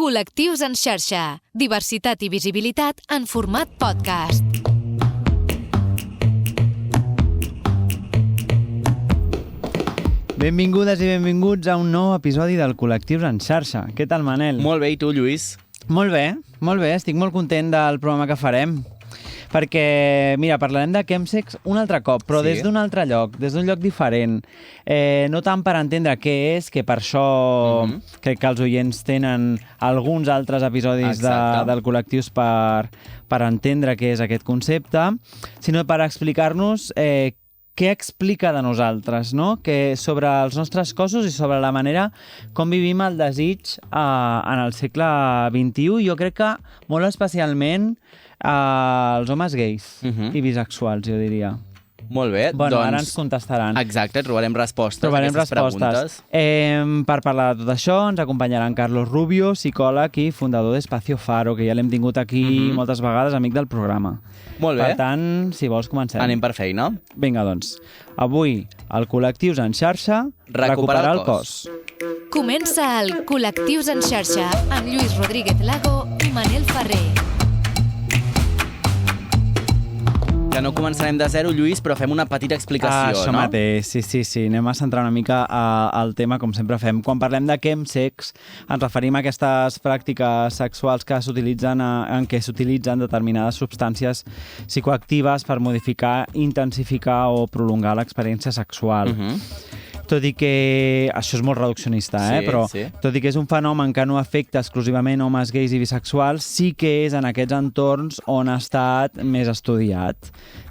Col·lectius en xarxa. Diversitat i visibilitat en format podcast. Benvingudes i benvinguts a un nou episodi del Col·lectius en xarxa. Què tal, Manel? Molt bé, i tu, Lluís? Molt bé. Estic molt content del programa que farem. Perquè, mira, parlarem de chemsex un altre cop, però des d'un altre lloc, des d'un lloc diferent. No tant per entendre què és, que per això crec que els oients tenen alguns altres episodis del Col·lectius per entendre què és aquest concepte, sinó per explicar-nos què explica de nosaltres, no? Que sobre els nostres cossos i sobre la manera com vivim el desig en el segle XXI. Jo crec que molt especialment els homes gais i bisexuals, jo diria. Molt bé, bueno, doncs... ara ens contestaran. Exacte, trobarem respostes a aquestes preguntes. Per parlar de tot això ens acompanyaran Carlos Rubio, psicòleg i fundador d'Espacio Faro, que ja l'hem tingut aquí moltes vegades, amic del programa. Molt bé. Per tant, si vols, comencem. Anem per feina. Vinga, doncs. Avui, al Col·lectius en xarxa, recuperar el cos. Comença el Col·lectius en xarxa amb Lluís Rodríguez Lago i Manel Ferrer. Que no començarem de zero, Lluís, però fem una petita explicació, Això no? mateix, sí. Anem a centrar una mica al tema, com sempre fem. Quan parlem de chemsex, ens referim a aquestes pràctiques sexuals que s'utilitzen en què s'utilitzen determinades substàncies psicoactives per modificar, intensificar o prolongar l'experiència sexual. Tot i que... Això és molt reduccionista, però tot i que és un fenomen que no afecta exclusivament homes gais i bisexuals, sí que és en aquests entorns on ha estat més estudiat.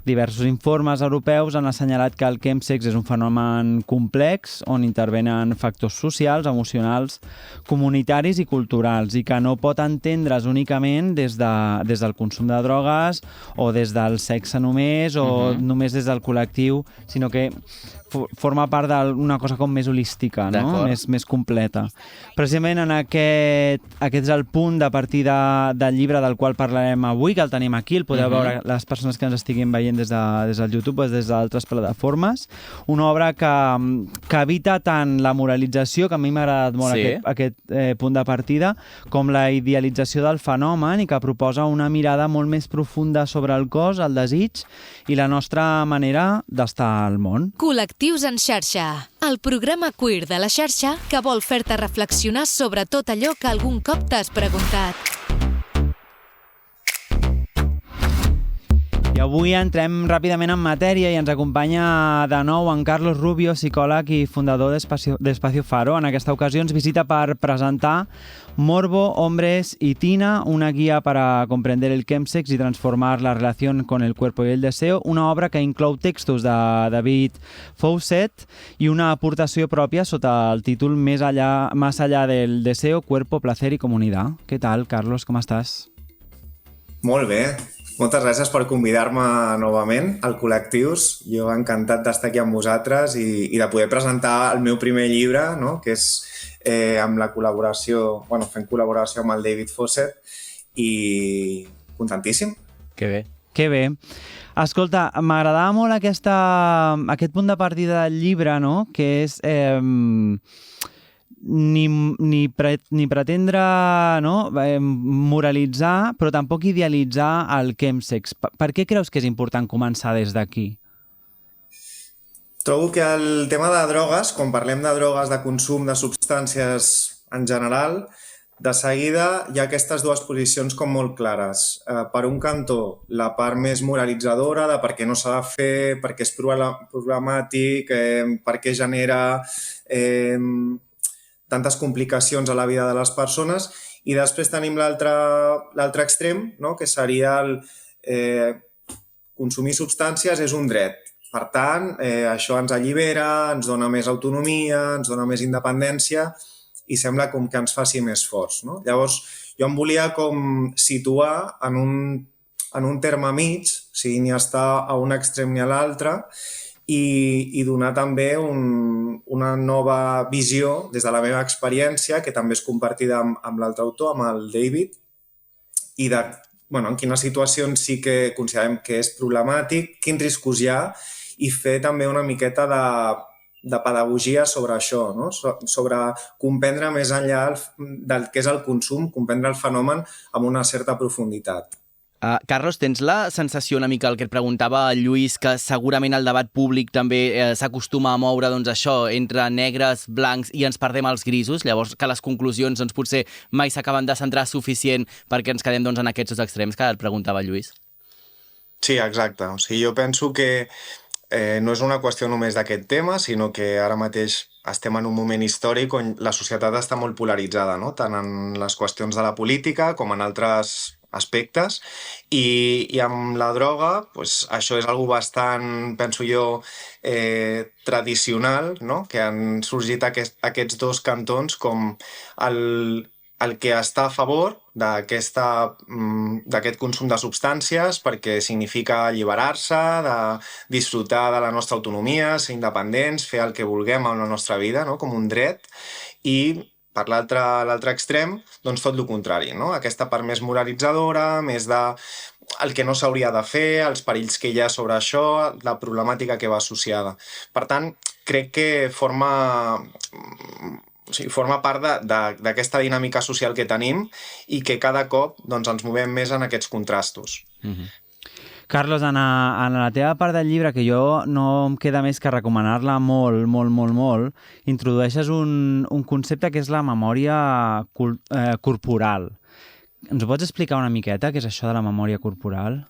Diversos informes europeus han assenyalat que el chemsex és un fenomen complex on intervenen factors socials, emocionals, comunitaris i culturals i que no pot entendre's únicament des del consum de drogues o des del sexe només o només des del col·lectiu, sinó que forma part d'una cosa com més holística, no? Més completa. Precisament en aquest és el punt de partida del llibre del qual parlarem avui, que el tenim aquí, el podeu veure les persones que ens estiguin veient des del YouTube o des d'altres plataformes. Una obra que evita tant la moralització, que a mi m'ha agradat molt aquest punt de partida, com la idealització del fenomen i que proposa una mirada molt més profunda sobre el cos, el desig i la nostra manera d'estar al món. Col·lectius en xarxa, el programa queer de la xarxa que vol fer-te reflexionar sobre tot allò que algun cop t'has preguntat. I avui entrem ràpidament en matèria i ens acompanya de nou en Carlos Rubio, psicòleg i fundador d'Espacio Faro. En aquesta ocasió ens visita per presentar Morbo, Hombres y Tina, una guía para comprender el chemsex y transformar la relación con el cuerpo y el deseo, una obra que inclou textos de David Fawcett i una aportació pròpia sota el títol Más allá del deseo, cuerpo, placer y comunidad. Què tal, Carlos? Com estàs? Molt bé. Moltes gràcies per convidar-me novament al Col·lectius. Jo encantat d'estar aquí amb vosaltres i de poder presentar el meu primer llibre, no? Que és amb la col·laboració, fent col·laboració amb el David Fawcett i contentíssim. Que bé. Escolta, m'agradava molt aquest punt de partida del llibre, no? Que és... ni pretendre moralitzar, però tampoc idealitzar el chemsex. Per què creus que és important començar des d'aquí? Trobo que el tema de drogues, quan parlem de drogues, de consum de substàncies en general, de seguida hi ha aquestes dues posicions com molt clares. Per un cantó, la part més moralitzadora de per què no s'ha de fer, per què és problemàtic, per què genera tantes complicacions a la vida de les persones, i després tenim l'altre extrem, no? Que seria consumir substàncies és un dret. Per tant, això ens allibera, ens dona més autonomia, ens dona més independència i sembla com que ens faci més forts, no? Llavors, jo em volia com situar en un terme mig, o sigui, ni estar a un extrem ni a l'altre, i donar també una nova visió des de la meva experiència, que també és compartida amb l'altre autor, amb el David, i en quines situacions sí que considerem que és problemàtic, quins riscos hi ha, i fer també una miqueta de pedagogia sobre això, no? Sobre comprendre més enllà del que és el consum, comprendre el fenomen amb una certa profunditat. Carlos, tens la sensació una mica el que et preguntava el Lluís, que segurament el debat públic també s'acostuma a moure doncs, això entre negres, blancs i ens perdem els grisos, llavors que les conclusions doncs, potser mai s'acaben de centrar suficient perquè ens quedem doncs, en aquests dos extrems que et preguntava el Lluís? Sí, exacte. O sigui, jo penso que no és una qüestió només d'aquest tema, sinó que ara mateix estem en un moment històric on la societat està molt polaritzada, no? Tant en les qüestions de la política com en altres aspectes, i amb la droga doncs, això és algo bastant, penso jo, tradicional, no? Que han sorgit aquests dos cantons com el que està a favor d'aquest consum de substàncies perquè significa alliberar-se, de disfrutar de la nostra autonomia, ser independents, fer el que vulguem amb la nostra vida, no? Com un dret, i per l'altre extrem, doncs tot el contrari, no? Aquesta part més moralitzadora, més de el que no s'hauria de fer, els perills que hi ha sobre això, la problemàtica que va associada. Per tant, crec que forma part d'aquesta dinàmica social que tenim i que cada cop doncs, ens movem més en aquests contrastos. Carlos, en la teva part del llibre, que jo no em queda més que recomanar-la molt, introdueixes un concepte que és la memòria corporal. Ens ho pots explicar una miqueta, què és això de la memòria corporal?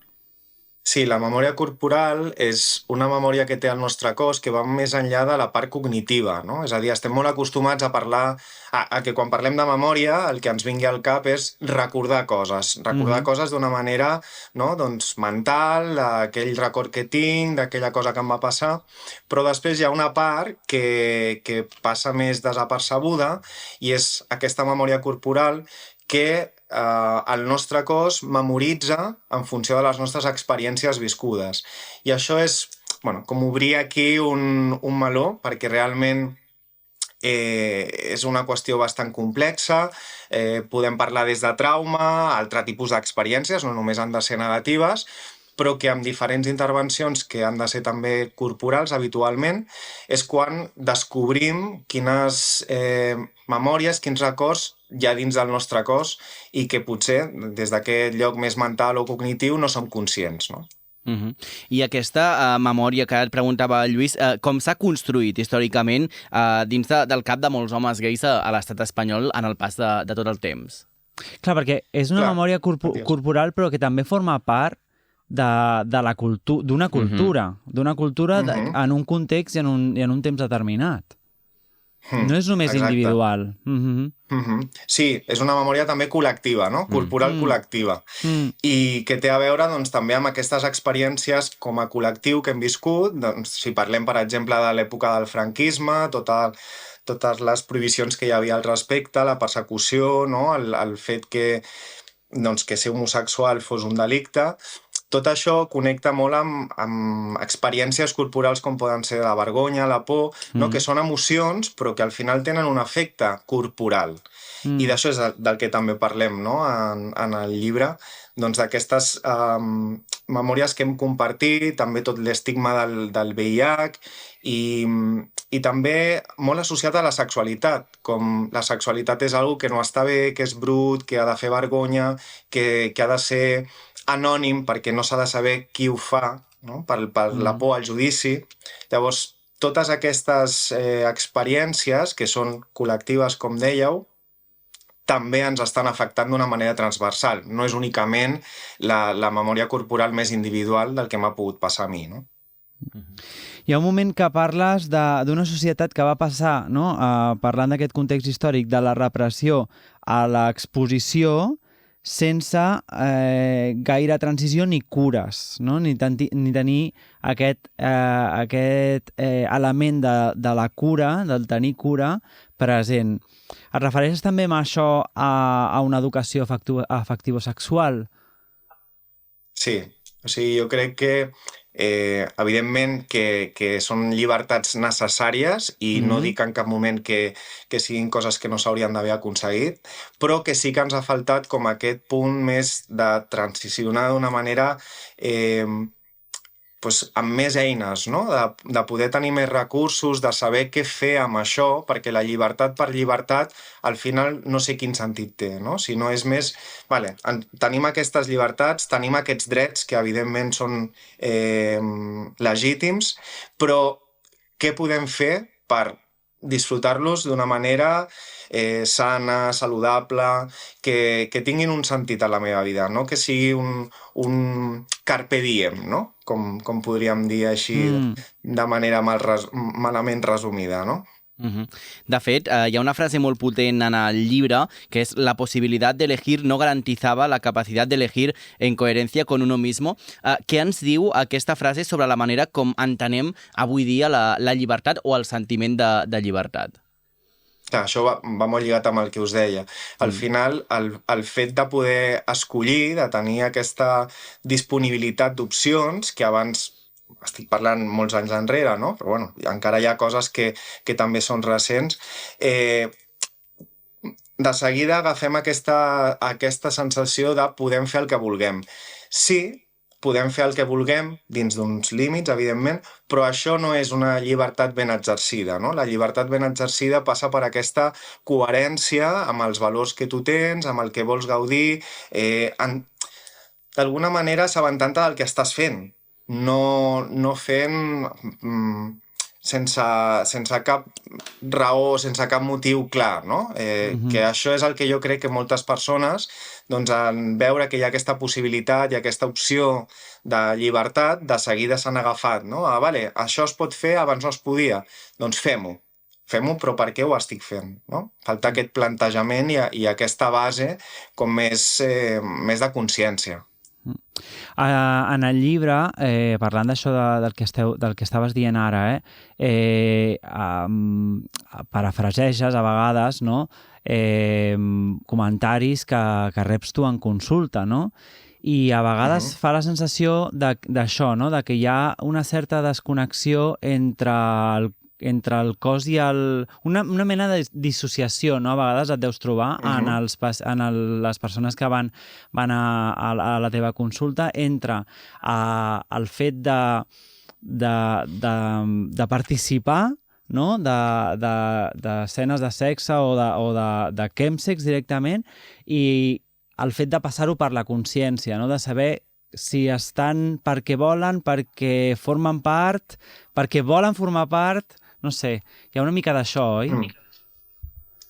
Sí, la memòria corporal és una memòria que té el nostre cos que va més enllà de la part cognitiva, no? És a dir, estem molt acostumats a parlar, a que quan parlem de memòria el que ens vingui al cap és recordar coses coses d'una manera, no? Doncs mental, aquell record que tinc, d'aquella cosa que em va passar, però després hi ha una part que passa més desapercebuda i és aquesta memòria corporal que el nostre cos memoritza en funció de les nostres experiències viscudes. I això és com obrir aquí un meló, perquè realment és una qüestió bastant complexa. Podem parlar des de trauma, altre tipus d'experiències, no només han de ser negatives, però que amb diferents intervencions que han de ser també corporals habitualment, és quan descobrim quines memòries, quins records hi ha dins del nostre cos i que potser des d'aquest lloc més mental o cognitiu no som conscients, no? I aquesta memòria que et preguntava el Lluís, com s'ha construït històricament dins del cap de molts homes gais a l'estat espanyol en el pas de tot el temps? Clar, perquè és una memòria corporal però que també forma part d'una cultura en un context i en un temps determinat. No és només individual. Sí, és una memòria també col·lectiva, no? Corporal col·lectiva. I que té a veure doncs, també amb aquestes experiències com a col·lectiu que hem viscut. Doncs, si parlem, per exemple, de l'època del franquisme, totes les prohibicions que hi havia al respecte, la persecució, no? El fet que ser homosexual fos un delicte. Tot això connecta molt amb experiències corporals com poden ser la vergonya, la por, no? Que són emocions però que al final tenen un efecte corporal. I d'això és del que també parlem, no? En el llibre, doncs d'aquestes memòries que hem compartit, també tot l'estigma del VIH i també molt associat a la sexualitat, com la sexualitat és algo que no està bé, que és brut, que ha de fer vergonya, que ha de ser anònim perquè no s'ha de saber qui ho fa, no? Per la por al judici. Llavors, totes aquestes experiències, que són col·lectives, com dèieu, també ens estan afectant d'una manera transversal. No és únicament la memòria corporal més individual del que m'ha pogut passar a mi, no? Hi ha un moment que parles d'una societat que va passar, no? Parlant d'aquest context històric, de la repressió a l'exposició, sense gaire transició ni cures, no? ni tenir aquest element de la cura, del tenir cura, present. Et refereixes també amb això a una educació afectivo-sexual? Sí, o sigui, jo crec que evidentment que són llibertats necessàries i no dic en cap moment que siguin coses que no s'haurien d'haver aconseguit, però que sí que ens ha faltat com aquest punt més de transicionar d'una manera amb més eines, no? De poder tenir més recursos, de saber què fer amb això, perquè la llibertat per llibertat al final no sé quin sentit té, no? Si no és més... Vale, tenim aquestes llibertats, tenim aquests drets que evidentment són legítims, però què podem fer per disfrutar-los d'una manera sana, saludable, que tinguin un sentit a la meva vida, no? Que sigui un carpe diem, no? Com podríem dir així de manera malament resumida, no? De fet, hi ha una frase molt potent en el llibre que és la possibilitat d'elegir no garantizava la capacitat d'elegir en coherència con uno mismo. Què ens diu aquesta frase sobre la manera com entenem avui dia la llibertat o el sentiment de llibertat? Clar, això va molt lligat amb el que us deia. Al final, el fet de poder escollir, de tenir aquesta disponibilitat d'opcions, que abans estic parlant molts anys enrere, no? Però bueno, encara hi ha coses que també són recents. De seguida agafem aquesta sensació de podem fer el que vulguem. Sí, podem fer el que vulguem dins d'uns límits, evidentment, però això no és una llibertat ben exercida, no? La llibertat ben exercida passa per aquesta coherència amb els valors que tu tens, amb el que vols gaudir, d'alguna manera assabentant-te del que estàs fent, no fent sense cap raó, sense cap motiu clar, no? Que això és el que jo crec que moltes persones, doncs, en veure que hi ha aquesta possibilitat i aquesta opció de llibertat, de seguida s'han agafat, no? Vale, això es pot fer, abans no es podia, doncs fem-ho. Fem-ho, però per què ho estic fent, no? Falta aquest plantejament i aquesta base com més de consciència. En el llibre, parlant d'això del que estaves dient ara, parafraseges a vegades, no? Comentaris que reps tu en consulta, no? I a vegades fa la sensació d'això, no? De que hi ha una certa desconnexió entre el cos i una mena de dissociació, no? A vegades et deus trobar en les persones que van a la teva consulta entre el fet de participar, no? D'escenes de sexe o de chemsex directament, i el fet de passar-ho per la consciència, no? De saber si estan perquè volen, perquè formen part, perquè volen formar part. No sé, hi ha una mica d'això, oi?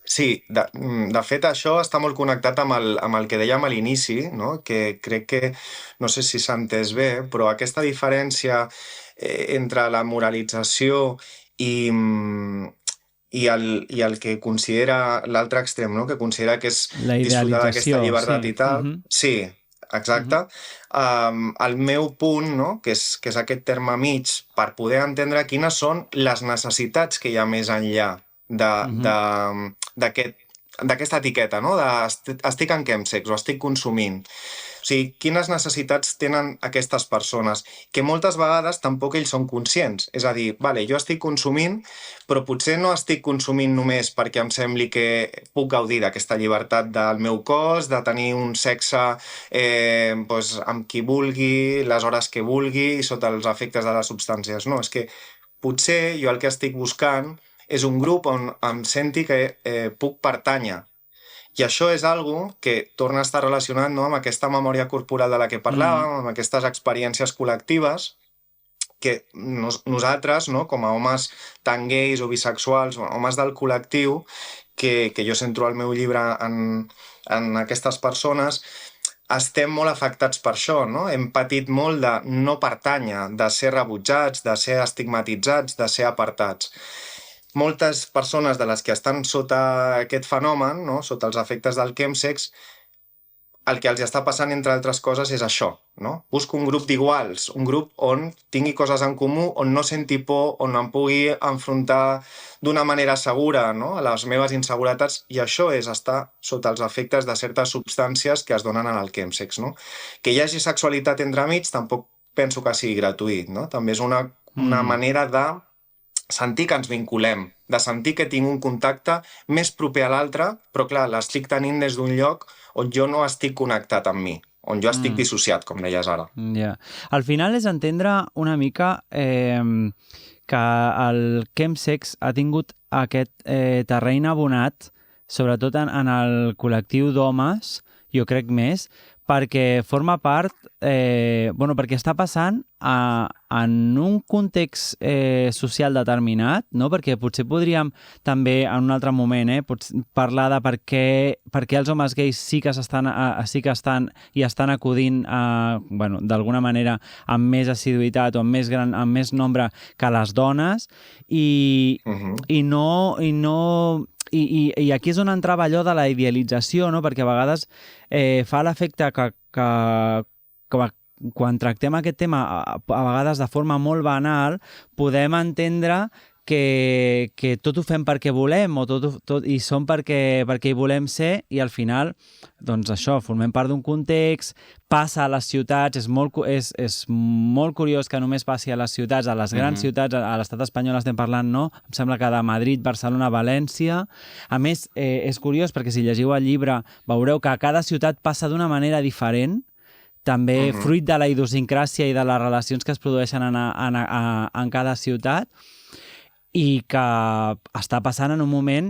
Sí, de fet això està molt connectat amb el que dèiem a l'inici, no? Que crec que, no sé si s'ha entès bé, però aquesta diferència entre la moralització i el que considera l'altre extrem, no? Que considera que és disfrutar d'aquesta llibertat i tal. Sí, exacte. El meu punt, no? Que és aquest terme mig, per poder entendre quines són les necessitats que hi ha més enllà d'aquesta etiqueta, no? Estic en chemsex o estic consumint. O sigui, quines necessitats tenen aquestes persones, que moltes vegades tampoc ells són conscients. És a dir, vale, jo estic consumint, però potser no estic consumint només perquè em sembli que puc gaudir d'aquesta llibertat del meu cos, de tenir un sexe amb qui vulgui, les hores que vulgui, sota els efectes de les substàncies. No, és que potser jo el que estic buscant és un grup on em senti que puc pertànyer. I això és algo que torna a estar relacionat, no, amb aquesta memòria corporal de la que parlàvem, amb aquestes experiències col·lectives que nosaltres, no, com a homes tant gais o bisexuals, homes del col·lectiu, que jo centro al meu llibre en aquestes persones, estem molt afectats per això, no? Hem patit molt de no pertànyer, de ser rebutjats, de ser estigmatitzats, de ser apartats. Moltes persones de les que estan sota aquest fenomen, no? Sota els efectes del chemsex, el que els està passant, entre altres coses, és això, no? Busco un grup d'iguals, un grup on tingui coses en comú, on no senti por, on em pugui enfrontar d'una manera segura, no? A les meves inseguretats, i això és estar sota els efectes de certes substàncies que es donen en el chemsex, no? Que hi hagi sexualitat entremig tampoc penso que sigui gratuït, no? També és una manera de sentir que ens vinculem, de sentir que tinc un contacte més proper a l'altre, però clar, l'estic tenint des d'un lloc on jo no estic connectat amb mi, on jo estic dissociat, com deies ara. Ja. Al final és entendre una mica que el chemsex ha tingut aquest terreny abonat, sobretot en el col·lectiu d'homes, jo crec més, perquè forma part, perquè està passant en un context social determinat, no? Perquè potser podríem també en un altre moment parlar de per què els homes gais sí que estan i estan acudint d'alguna manera amb més assiduïtat o amb més nombre que les dones i aquí és on entrava allò de la idealització, no? Perquè a vegades fa l'efecte que quan tractem aquest tema a vegades de forma molt banal podem entendre que tot ho fem perquè volem i som perquè hi volem ser i al final, doncs això, formem part d'un context, passa a les ciutats, és molt curiós que només passi a les ciutats, a les grans ciutats, a l'estat espanyol estem parlant, no? Em sembla que de Madrid, Barcelona, València. A més, és curiós perquè si llegiu el llibre veureu que a cada ciutat passa d'una manera diferent, també fruit de la idiosincràsia i de les relacions que es produeixen en cada ciutat, i que està passant en un moment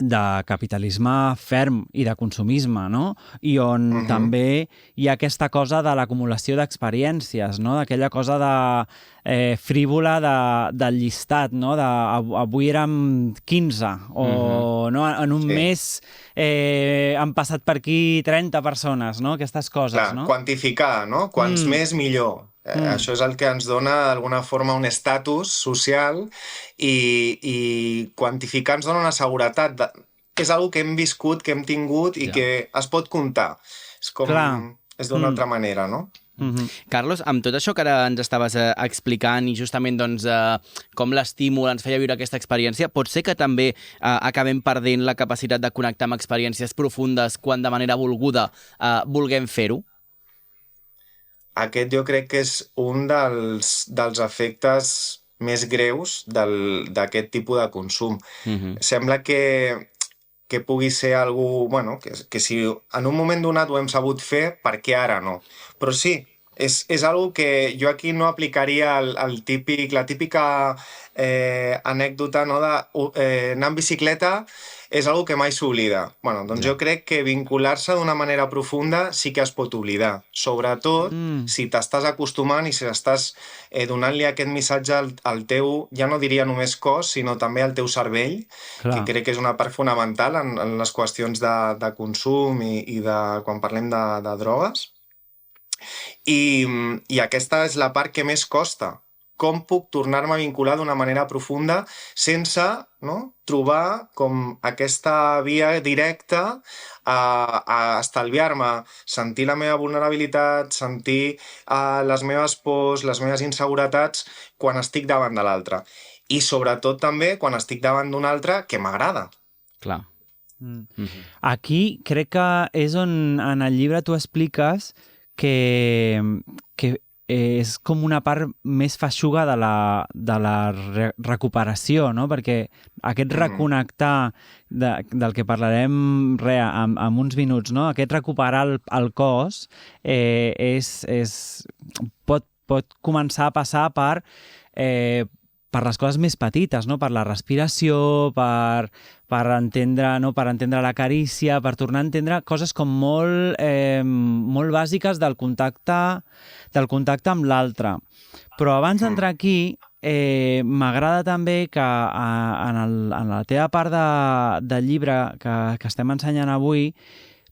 de capitalisme ferm i de consumisme, no? I on també hi ha aquesta cosa de l'acumulació d'experiències, no? D'aquella cosa frívola del llistat, no? Avui érem 15, o no? En un mes han passat per aquí 30 persones, no? Aquestes coses, clar, no? Quantificar, no? Quants més, millor. Això és el que ens dona d'alguna forma un estatus social i quantificar ens dona una seguretat. És una que hem viscut, que hem tingut i que es pot comptar. És com... És d'una altra manera, no? Carlos, amb tot això que ara ens estaves explicant i justament doncs, com l'estímul ens feia viure aquesta experiència, pot ser que també acabem perdent la capacitat de connectar amb experiències profundes quan de manera volguda vulguem fer-ho? Aquest jo crec que és un dels efectes més greus d'aquest tipus de consum. Sembla que pugui ser algú, que si en un moment donat ho hem sabut fer, per què ara no? Però sí, és algo que jo aquí no aplicaria la típica anècdota, no, d'anar en bicicleta és algo que mai s'oblida. Doncs jo crec que vincular-se d'una manera profunda sí que es pot oblidar. Sobretot si t'estàs acostumant i si estàs donant-li aquest missatge al teu, ja no diria només cos, sinó també al teu cervell, que crec que és una part fonamental en les qüestions de consum i de quan parlem de drogues. I aquesta és la part que més costa. Com puc tornar-me a vincular d'una manera profunda sense trobar com aquesta via directa a estalviar-me, sentir la meva vulnerabilitat, sentir les meves pors, les meves inseguretats quan estic davant de l'altre. I sobretot també quan estic davant d'un altre que m'agrada. Clar. Aquí crec que és on en el llibre tu expliques que és com una part més feixuga de la recuperació, no? Perquè aquest reconnectar del que parlarem en uns minuts, no? Aquest recuperar el cos pot començar a passar per les coses més petites, no? Per la respiració, per entendre la carícia, per tornar a entendre coses com molt bàsiques del contacte amb l'altre. Però abans d'entrar aquí, m'agrada també que en la teva part del llibre que estem ensenyant avui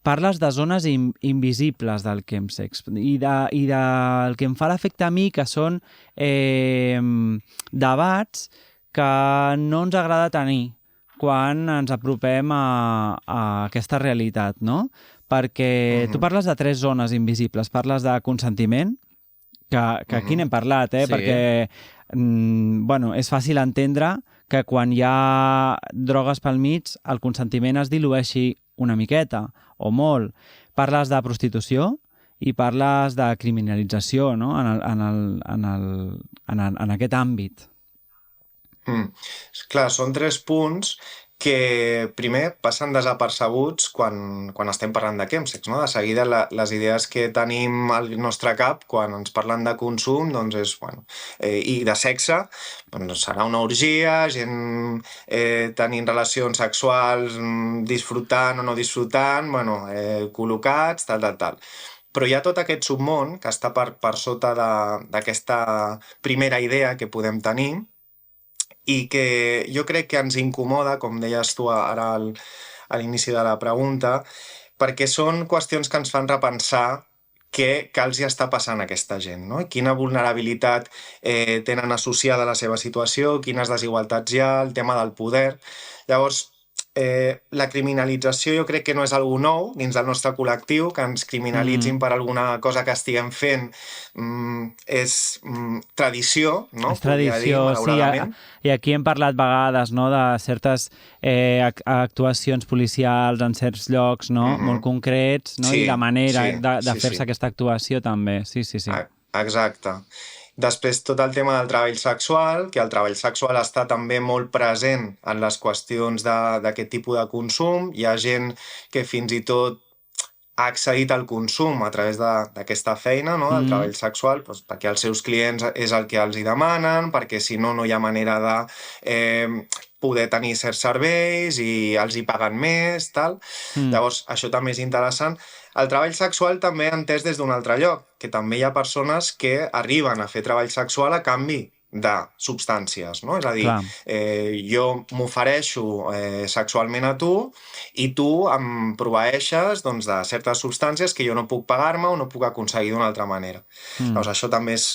parles de zones invisibles del chemsex i del que em fa l'efecte a mi, que són debats que no ens agrada tenir quan ens apropem a aquesta realitat, no? Perquè tu parles de 3 zones invisibles. Parles de consentiment, que aquí n'hem parlat, Sí. Perquè és fàcil entendre que quan hi ha drogues pel mig el consentiment es dilueixi una miqueta o molt. Parles de prostitució i parles de criminalització, no? En aquest àmbit. Clar, són 3 punts que primer passen desapercebuts quan estem parlant de chemsex, no? De seguida les idees que tenim al nostre cap quan ens parlen de consum doncs és, i de sexe, doncs serà una orgia, gent tenint relacions sexuals, disfrutant o no disfrutant, col·locats, tal. Però hi ha tot aquest submón que està per sota d'aquesta primera idea que podem tenir i que jo crec que ens incomoda, com deies tu ara a l'inici de la pregunta, perquè són qüestions que ens fan repensar què els hi està passant a aquesta gent, no? Quina vulnerabilitat tenen associada a la seva situació, quines desigualtats hi ha, el tema del poder. Llavors, la criminalització jo crec que no és algo nou dins del nostre col·lectiu, que ens criminalitzin per alguna cosa que estiguem fent és tradició, no? És tradició, sí. I aquí hem parlat vegades, no?, de certes actuacions policials en certs llocs, no?, molt concrets, no?, i la manera de fer-se aquesta actuació també, sí. Exacte. Després, tot el tema del treball sexual, que el treball sexual està també molt present en les qüestions d'aquest tipus de consum. Hi ha gent que fins i tot ha accedit al consum a través d'aquesta feina, no?, del treball sexual, doncs, perquè els seus clients és el que els hi demanen, perquè si no, no hi ha manera de poder tenir certs serveis i els hi paguen més, tal. Llavors, això també és interessant. El treball sexual també entès des d'un altre lloc, que també hi ha persones que arriben a fer treball sexual a canvi de substàncies, no? És a dir, jo m'ofereixo sexualment a tu i tu em proveeixes doncs, de certes substàncies que jo no puc pagar-me o no puc aconseguir d'una altra manera. Doncs això també és,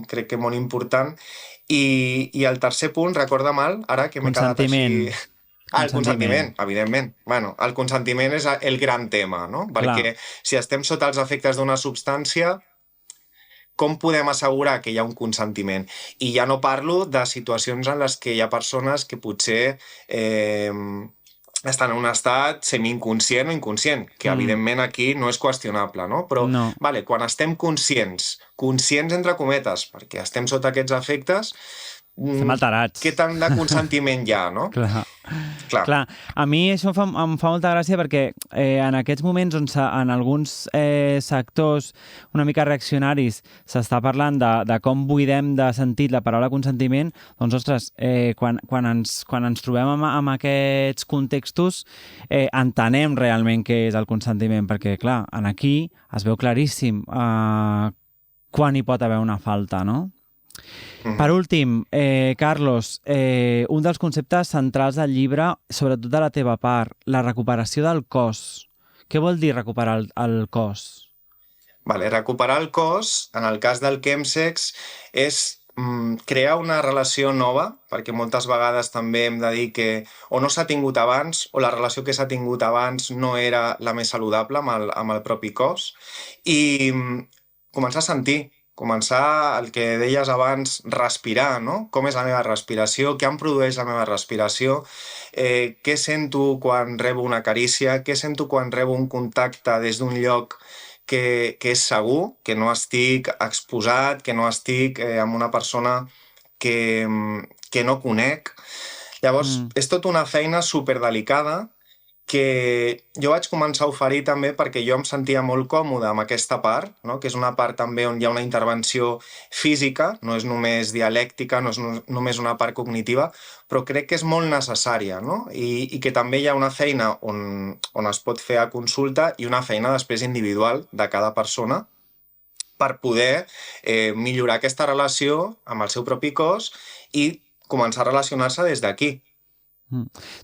crec que, molt important. I el tercer punt, recorda mal, ara que m'he quedat així... El consentiment, evidentment. El consentiment és el gran tema, no? Perquè si estem sota els efectes d'una substància, com podem assegurar que hi ha un consentiment? I ja no parlo de situacions en les que hi ha persones que potser estan en un estat semi-inconscient o inconscient, que evidentment aquí no és qüestionable, no? Però quan estem conscients entre cometes, perquè estem sota aquests efectes, estem alterats. Què tant de consentiment hi ha, no? Clar. A mi això em fa molta gràcia perquè en aquests moments on en alguns sectors una mica reaccionaris s'està parlant de com buidem de sentit la paraula consentiment, doncs, ostres, quan ens trobem amb aquests contextos entenem realment què és el consentiment, perquè, clar, aquí es veu claríssim quan hi pot haver una falta, no? Per últim, Carlos, un dels conceptes centrals del llibre, sobretot de la teva part, la recuperació del cos. Què vol dir recuperar el cos? Recuperar el cos, en el cas del chemsex, és crear una relació nova, perquè moltes vegades també hem de dir que o no s'ha tingut abans o la relació que s'ha tingut abans no era la més saludable amb el propi cos, i començar a sentir, començar el que deies abans, respirar, no? Com és la meva respiració, què em produeix la meva respiració, què sento quan rebo una carícia, què sento quan rebo un contacte des d'un lloc que és segur, que no estic exposat, que no estic amb una persona que no conec. Llavors, és tota una feina superdelicada que jo vaig començar a oferir també perquè jo em sentia molt còmode amb aquesta part, no? Que és una part també on hi ha una intervenció física, no és només dialèctica, no és només una part cognitiva, però crec que és molt necessària, no? I que també hi ha una feina on es pot fer a consulta i una feina després individual de cada persona per poder millorar aquesta relació amb el seu propi cos i començar a relacionar-se des d'aquí.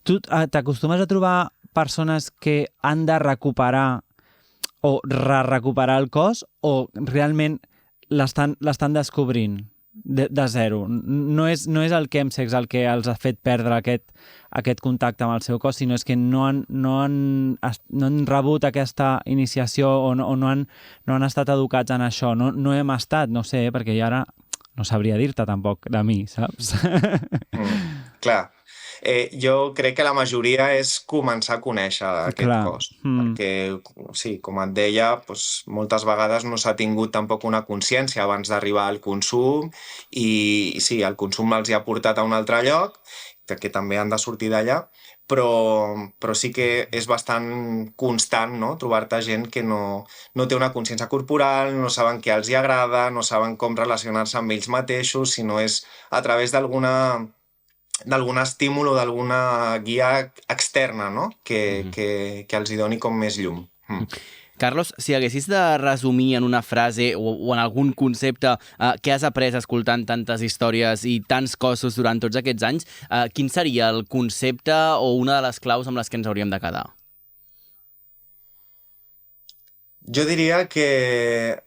Tu t'acostumes a trobar persones que han de recuperar o recuperar el cos o realment l'estan descobrint de zero? No és el chemsex el que els ha fet perdre aquest contacte amb el seu cos, sinó és que no han rebut aquesta iniciació o no han estat educats en això. No hem estat, no sé, perquè jo ara no sabria dir-te tampoc de mi, saps? Clar. Jo crec que la majoria és començar a conèixer aquest cos, perquè, sí, com et deia, moltes vegades no s'ha tingut tampoc una consciència abans d'arribar al consum i sí, el consum els hi ha portat a un altre lloc que també han de sortir d'allà, però sí que és bastant constant, no?, trobar-te gent que no té una consciència corporal, no saben què els hi agrada, no saben com relacionar-se amb ells mateixos, sinó és a través d'algun estímul o d'alguna guia externa, no?, que els hi doni com més llum. Carlos, si haguessis de resumir en una frase o en algun concepte què has après escoltant tantes històries i tants cossos durant tots aquests anys, quin seria el concepte o una de les claus amb les que ens hauríem de quedar? Jo diria que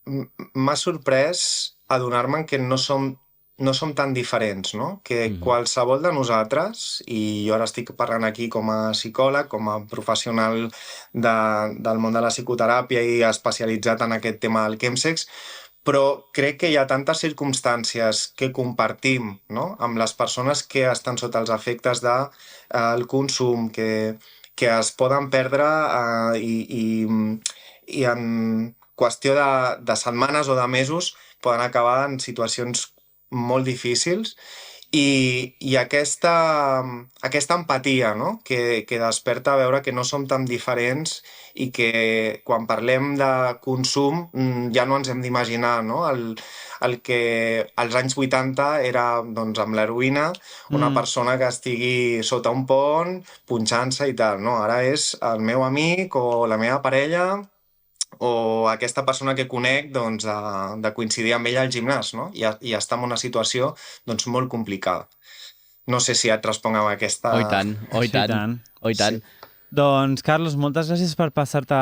m'ha sorprès adonar-me que no som tan diferents, no? Que qualsevol de nosaltres, i jo ara estic parlant aquí com a psicòleg, com a professional del món de la psicoteràpia i especialitzat en aquest tema del chemsex, però crec que hi ha tantes circumstàncies que compartim, no?, amb les persones que estan sota els efectes del consum, que es poden perdre i en qüestió de setmanes o de mesos poden acabar en situacions molt difícils i aquesta empatia, no?, que desperta a veure que no som tan diferents i que quan parlem de consum ja no ens hem d'imaginar, no?, el que als anys 80 era, doncs, amb l'heroïna, una persona que estigui sota un pont punxant-se i tal, no? Ara és el meu amic o la meva parella o aquesta persona que conec, doncs, de coincidir amb ella al gimnàs, no?, i està en una situació, doncs, molt complicada. No sé si et responc amb aquesta... Oh, i tant. Sí. Doncs, Carlos, moltes gràcies per passar-te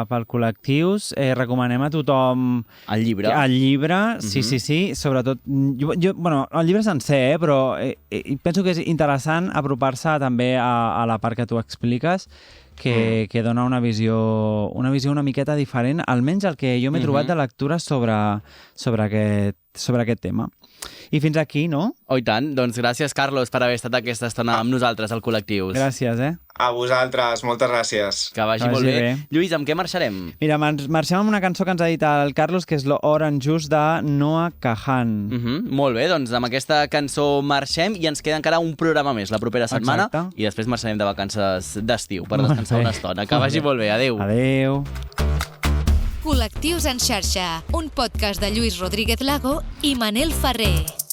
pel Col·lectius. Recomanem a tothom... El llibre. El llibre, sí. Sobretot, bueno, el llibre sencer, però penso que és interessant apropar-se també a la part que tu expliques, que dona una visió una miqueta diferent, almenys el que jo m'he trobat de lectura sobre aquest tema. I fins aquí, no? Oh, i tant. Doncs gràcies, Carlos, per haver estat aquesta estona amb nosaltres al Col·lectius. Gràcies, A vosaltres, moltes gràcies. Que vagi molt bé. Lluís, amb què marxarem? Mira, marxem amb una cançó que ens ha dit el Carlos, que és l'Orange Juice de Noah Kahan. Molt bé, doncs amb aquesta cançó marxem i ens queda encara un programa més la propera setmana. Exacte. I després marxarem de vacances d'estiu per descansar una estona. Que vagi molt bé. Adéu. Adéu. Col·lectius en xarxa, un podcast de Lluís Rodríguez Lago i Manel Ferrer.